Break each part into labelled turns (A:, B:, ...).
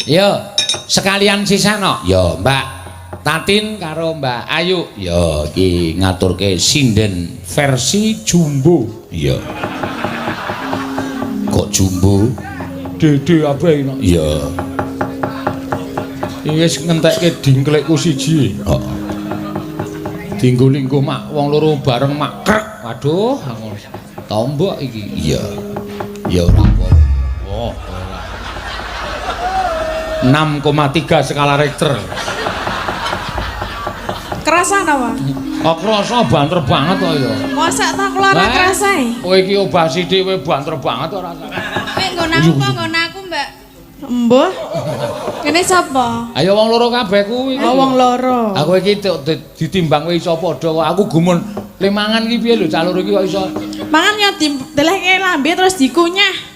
A: Yo, sekalian sisano. Yo, Mbak Tatin karo Mbak Ayu. Yo, iki ngaturke sinden versi jumbo. Iya. Kok jumbo? Dede abe no. Iya. Wis ngentekke dingklekku siji. Heeh. Dinggo linggo mak wong loro bareng mak krek. Waduh, tombok iki. Iya. Ya ora apa. Oh. 6,3 skala Richter.
B: Kerasa apa?
A: Oh, kerasa banter banget kok ya.
B: Masa tak ora kerasa.
A: Kowe iki obah sithik kowe banter banget ora rasane.
C: Nek nggon aku kok nggon aku, Mbak.
B: Mbah. Kene sapa?
A: Ayo wong loro kabeh kuwi.
B: Oh, wong loro.
A: Aku iki ditimbang kowe iso padha kok. Aku gumun le mangan iki piye lho, cah loro iki kok iso.
B: Mangan ya delehke lambe terus dikunyah.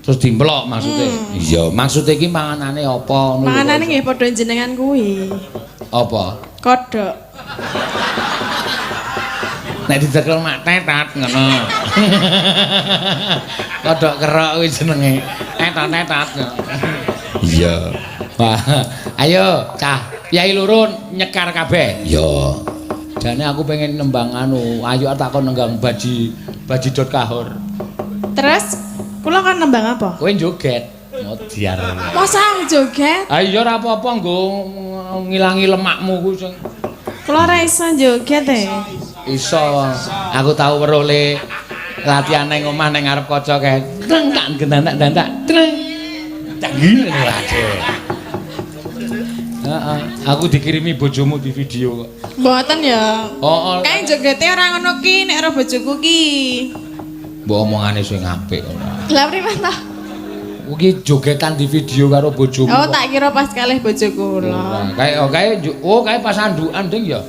A: Terus dimplok maksudnya. Iya, maksudnya iki manganane apa ngono lho.
B: Manganane nggih padha jenengan kuwi.
A: Apa?
B: Kodhok.
A: Nek dicekel mak tetat ngono. Kodhok kerok kuwi jenenge. Tetat. Iya. Wah, ayo cah, piye loro nyekar kabeh. Iya. Jane aku pengen nembang anu, ayo takon nenggang baji kahur.
B: Terus kula kan nembang apa?
A: Kowe joget. Modiar.
B: Masa joget?
A: Ah iya ora apa-apa nggo ngilangi lemakmu ku sing.
B: Kula ora iso joget e.
A: Iso. Aku tau weruh le latihan ning omah ning ngarep kaca kae. Treng tak gendandak-dandak. Treng. Tak ngene wae. Heeh, aku dikirimi bojomu di video kok.
B: Mboten ya.
A: Oh,
B: kae jogete ora ngono ki nek ora bojoku ki.
A: Mbok omongane sing apik ora.
B: Lah primen ta?
A: Iki jogetan di video karo bojomu.
B: Oh, tak kira pas kalih bojoku kula.
A: Kae pas andukan ding ya.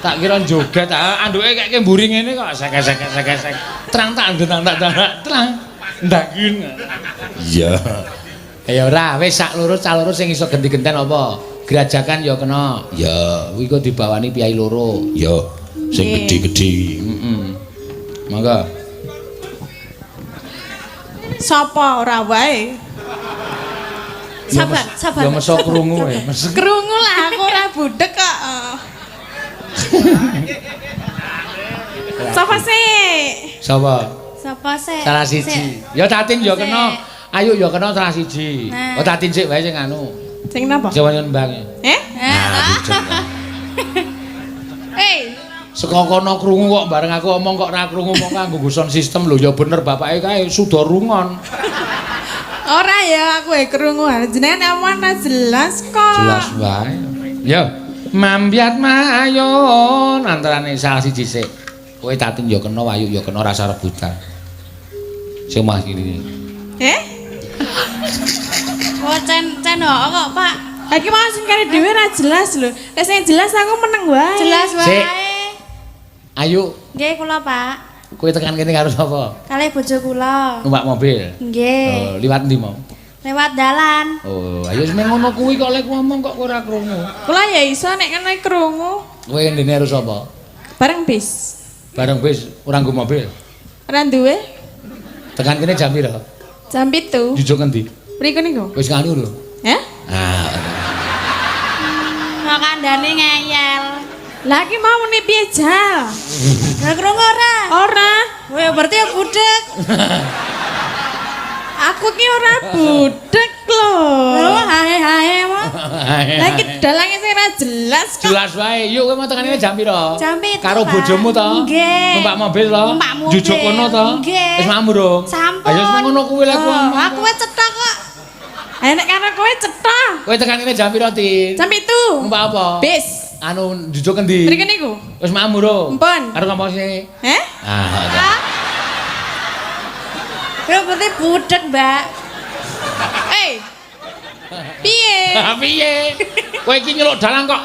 A: Tak kira joget, anduke kaya mburi ngene kok sek. Terang tak terang. Ndakin. Iya. Ya ora, wis sak loro cah loro sing iso genti-genten apa? Gerajakan ya kena. Ya, kuwi kok dibawani piyai loro. Ya, sing gedhe-gedhe. Mangga.
B: Sapa ora wae?
C: Sabar.
A: Ya meso krungu wae.
B: Krungu lah aku ora budek kok. Sapa sih?
A: Sapa?
C: Sapa sih?
A: Salah siji. Ya Tatin ya kena. Ayo ya kena salah siji.
C: Nah.
A: Oh Tatin sik wae sing anu.
B: Sing napa?
A: Sing nyembang. Saka kono krungu kok bareng aku omong kok ora krungu mong kanggo sound system lho ya bener bapake kae sudah rungon.
B: Ora ya aku krungu jenengan omong jelas kok.
A: Jelas wae. Ya, mambiat mayon antarane salah siji sik. Kowe Tatin ya kena, Wayu ya kena rasa rebutan. Sing mah iki.
C: Oh, cen kok, Pak.
B: Iki mau sing kare dhewe ora jelas lho. Nek sing jelas aku meneng wae.
C: Jelas wae.
A: Ayo.
C: Nggih, kula, Pak.
A: Kowe tekan kene karo sapa?
C: Kalih bojo kula.
A: Numpak mobil.
C: Nggih.
A: Oh, liwat ndi mau?
C: Lewat dalan.
A: Oh, ayo sing ngono kuwi kok lek ngomong kok ora krungu.
B: Kula ya iso nek kene krungu.
A: Kowe ndene karo sapa?
B: Bareng bis.
A: Bareng bis, ora nggo mobil.
B: Ora duwe.
A: Tekan kene jam pira?
B: Jam 7.
A: Jujuk endi?
B: Mriku niku.
A: Wis nganu lho. Ah.
C: Kok kandhane ngeyel.
B: Lah iki mau muni piye jal?
C: Lah krungu ora?
B: Ora.
C: Weh, berarti ya budek.
B: Aku ki ora budek lho.
C: Lho, hae mah.
B: Lah iki dalange sing ora jelas kok.
A: Jelas wae. Yuk kowe mau tekan kene jam pira?
C: Jam 7.
A: Karo bojomu to?
C: Nggih.
A: Numpak mobil to?
C: Numpak mobil.
A: Jujuk kono to?
C: Nggih.
A: Wis mambu dong.
C: Sampun.
A: Ayo wis ngono kuwi lek ngomong.
C: Aku wis cetok kok.
B: Nek karo kowe cetha.
A: Kowe tekan kene jam pira, Tin?
B: Jam 7.
A: Numpak apa?
B: Bis.
A: Anu jujuk endi?
B: Mriki niku.
A: Wis mambu dong.
B: Mpun.
A: Karo ngomong sini. Ah.
C: Ya berarti budek, Mbak.
B: Piye?
A: Piye? Kowe iki nyeluk dalang kok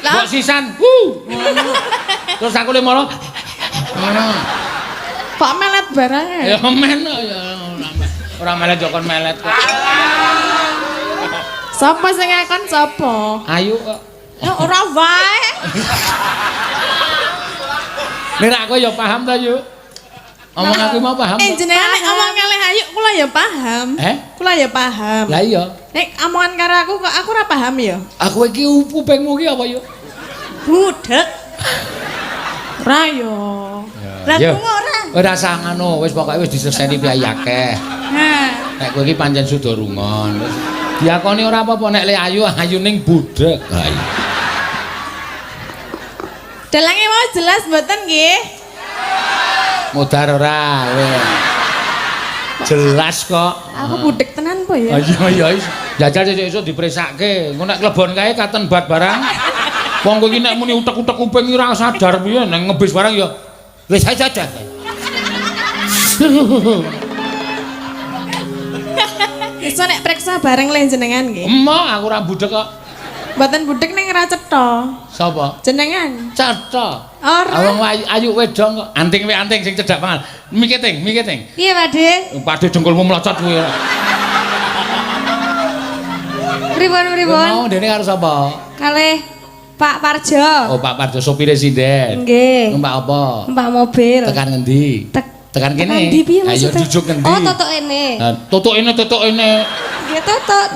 B: Lah
A: mbok sisan. Terus aku le moro. Ngono.
B: kok melet barange.
A: Ya men ya. Ora melet yo kon melet kok.
B: Sapa sing ngakon sapa?
A: Ayu kok.
B: Ya ora wae.
A: Nek aku ya paham ta, Yu. Omong aku mau paham.
B: Jenengan nek ngomong kalih Ayu kula kula ya paham. Kula ya paham.
A: Lah iya.
B: Nek omongan karo aku kok aku ora paham ya.
A: Aku iki kupingmu iki apa yo?
B: Budek. Ora yo. Lah
A: Yo.
B: ku ora.
A: Ora usah ngono, wis pokoke wis diseseni piye akeh.
B: Nah,
A: Nek kowe iki pancen suda rungon. Wis diakoni ora apa-apa nek le ayu ning budek. Ha iya.
B: dalange mau jelas mboten nggih?
A: Modar ora. Jelas kok.
B: Aku budek tenan po ya.
A: Iya iya. Jajal sesuk dipresakke. Engko nek klebon kae katen bat barang. Wong kowe iki nek muni utek-utek kuping ora sadar piye nang ngebis barang ya. Wis aja.
B: Iso nek preksa bareng le jenengan nggih.
A: Emok aku ora budek kok.
B: Mboten budek ning ora cetha.
A: Sapa?
B: Jenengan.
A: Cetha.
B: Ora.
A: Wong ayu wedong kok. Anting sing cedhak pangan. Miketing.
C: Piye, Pakde?
A: Pakde dengkulmu mlocot kuwi.
C: Pripun?
A: Mau dene karo sapa?
C: Kalih Pak Parjo.
A: Oh, Pak Parjo sopire sinden.
C: Nggih.
A: Numpak apa?
C: Mbak mobil.
A: Tekan ngendi? Tekan kene.
C: Tekan ndi piye
A: Ayo
C: maksudnya?
A: jujuk ngendi?
C: Oh, totok ini.
A: Tutuk ini.
C: Nggih, totok.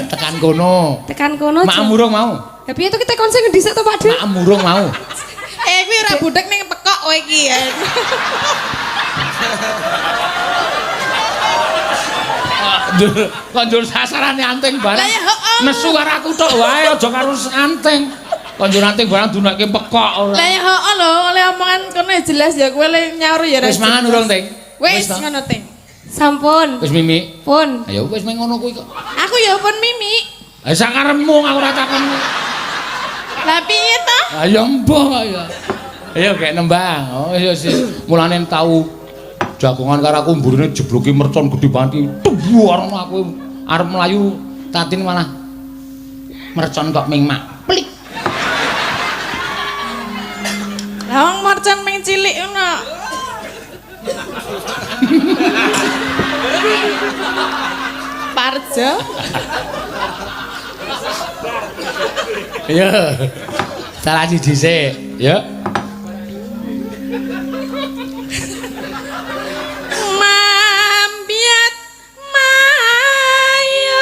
A: Tekan kono.
C: Tekan kono.
A: Mak murung mau.
C: Ya piye to kita konsen ngendi sak to, Pakde?
A: Mak murung mau.
B: Kuwi ora budek ning pekok kowe iki ya.
A: Kok njur sasarane anting barang.
B: Lah ya heeh.
A: Nesu karo aku tok wae aja karo anting. Kok njur anting barang dunake pekok ora.
B: Lah ya heeh lho, oleh omongan kono ya jelas ya kowe le nyaur ya.
A: Wis mangan urung, Ting?
B: Wis
A: toh?
B: ngono Ting.
C: Sampun.
A: Wis mimi.
C: Pun.
A: Ayo wis meng ngono kuwi kok.
B: Aku ya pun mimi.
A: Ha sak karepmu aku ora takon.
B: Lah piye to?
A: Ayo mbah ya. Ayo gek nembang. Oh iya sih. Mulane tau jagongan karo aku mburine jebloki mercon gedhe banget. Tuwar aku arep mlayu tatin malah mercon kok mingmak. Plik.
B: Lah wong mercon ming cilik ngono. Parjo.
A: Iya. Salah siji sik, ya.
B: Mambiat mayun.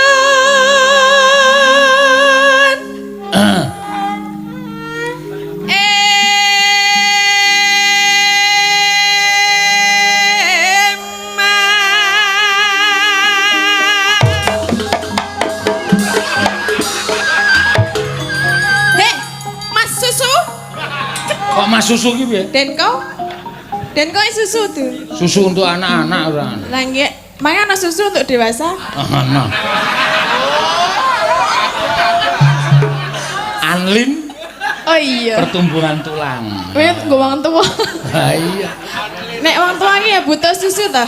A: Kok Mas susu ki piye?
B: Denko susu tuh.
A: Susu untuk anak-anak ora.
B: Lah nggih, mangke ana susu untuk dewasa.
A: Ana. Anlin
B: Oh iya.
A: pertumbuhan tulang.
B: Kowe nggo wong tuwa.
A: Ha iya.
B: Nek wong tuwa iki ya butuh susu ta.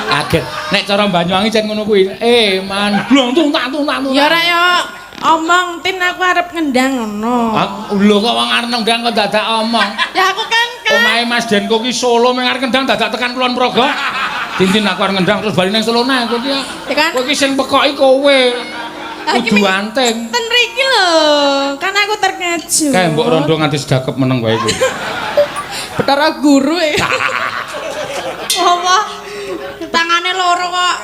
A: Kaget. Nek cara Banyuwangi jan ngono kuwi. Man, blong tung tak.
B: Ya ora ya omong tin aku arep ngendang ngono.
A: Lho kok wong arep nendang kok dadak omong.
B: Ya aku kan
A: Omahe Mas Denko ki Solo meng arep ngendang dadak tekan Kulon Progo. Dintin aku arep ngendang terus bali nang Solo nah kowe ki.
B: Ya kan?
A: Kowe ki sing pekoki kowe. Kudu anting.
B: Ten mriki lho, kan aku terkejut.
A: Kae mbok rondo nganti sedakep meneng wae kowe.
B: Betara guru e. Apa? Tangane loro kok.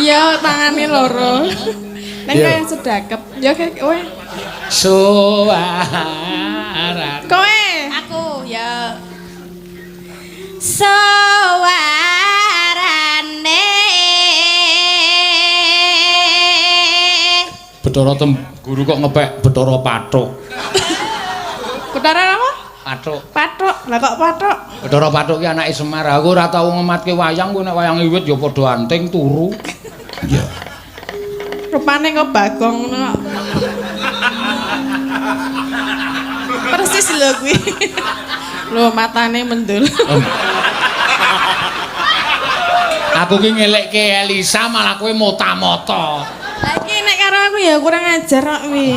B: Iya, tangane loro. Nek
A: Iya.
B: kaya sedakep. Ya kowe.
A: Suara.
B: Kowe.
C: Aku ya sawarane
A: Bathara guru kok ngepek Bathara Pathuk.
B: Betara apa?
A: Pathuk.
B: Pathuk. Lah kok pathuk?
A: Bathara Pathuk ki anake Semar. Aku ora tau ngematke wayang, kowe nek wayang wiwit ya padha anting turu. Iya.
B: Rupane kok Bagong ngono. Persis lho kuwi. Lho matane mendul.
A: Aku ki ngelekke Elisa malah kowe mota-mota.
B: Lah iki nek karo aku ya kurang ajar kok kuwi.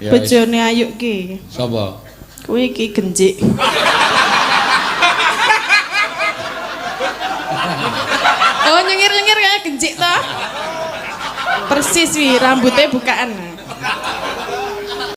A: Ya,
B: Bojone Ayu ki.
A: Sapa?
B: Kuwi iki genjik. Oh nyengir-nyengir kayak genjik toh. Persis wi rambutnya bukaan.